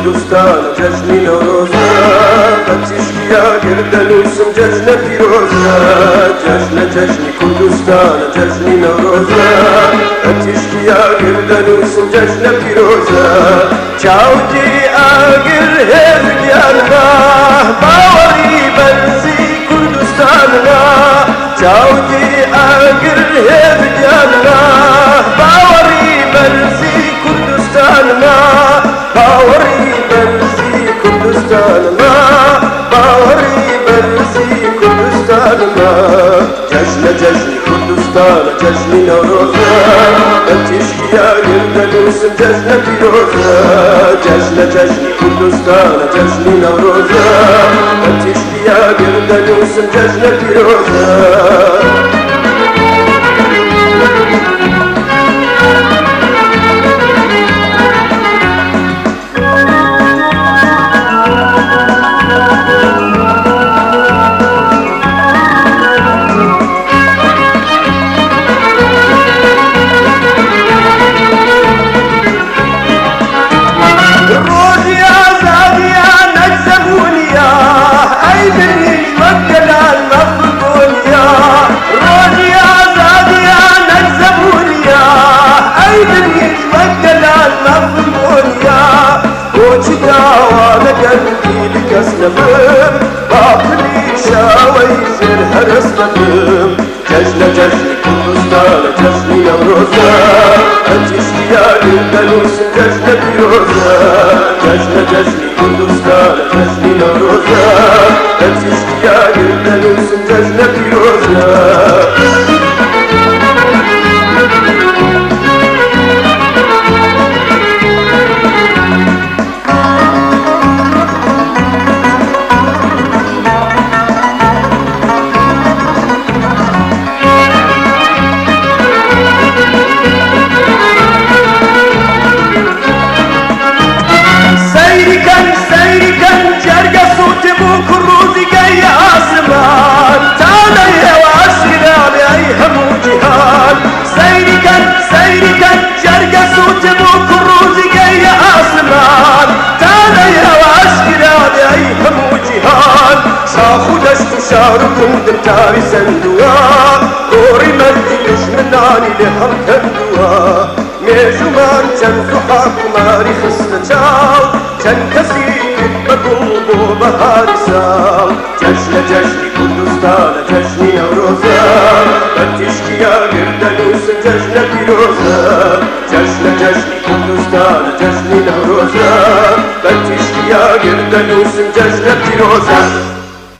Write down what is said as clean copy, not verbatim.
كردستان جشن نوروزا بتشكيا گردن وسم جشن پیروزا جشن كردستان جشن نوروزا بتشكيا گردن وسم جشن پیروزا چاوتی آگر هردیان ما باوری برزی کردستان ما چاوتی آگر هردیان ما باوری برزی کردستان ما باوری برزی کردستان ما باوری برزی کردستان ما جشن کردستان جشن نوروزا بتشكيا گردن وسم جشن پیروزا جشن کردستان جشن نوروزا بتشكيا گردن وسم جشن پیروزا أسلمم باطلي شاوي زين هرسلمم جشن كردستان جشن نوروزا أتشكيا گردن وسم جشن پیروزا جشن كردستان جشن نوروزا أتشكيا گردن وسم جشن پیروزا كندم تاري سندوا دوري مرديش مناني لهم كندوا ميجومان تنزو حاكماري خستجاو تنكسي بقلبو بهاري ساو جشن كردستان جشن نوروزا بتشكيا گردن وسم جشن پیروزا جشن كردستان جشن نوروزا بتشكيا گردن وسم جشن پیروزا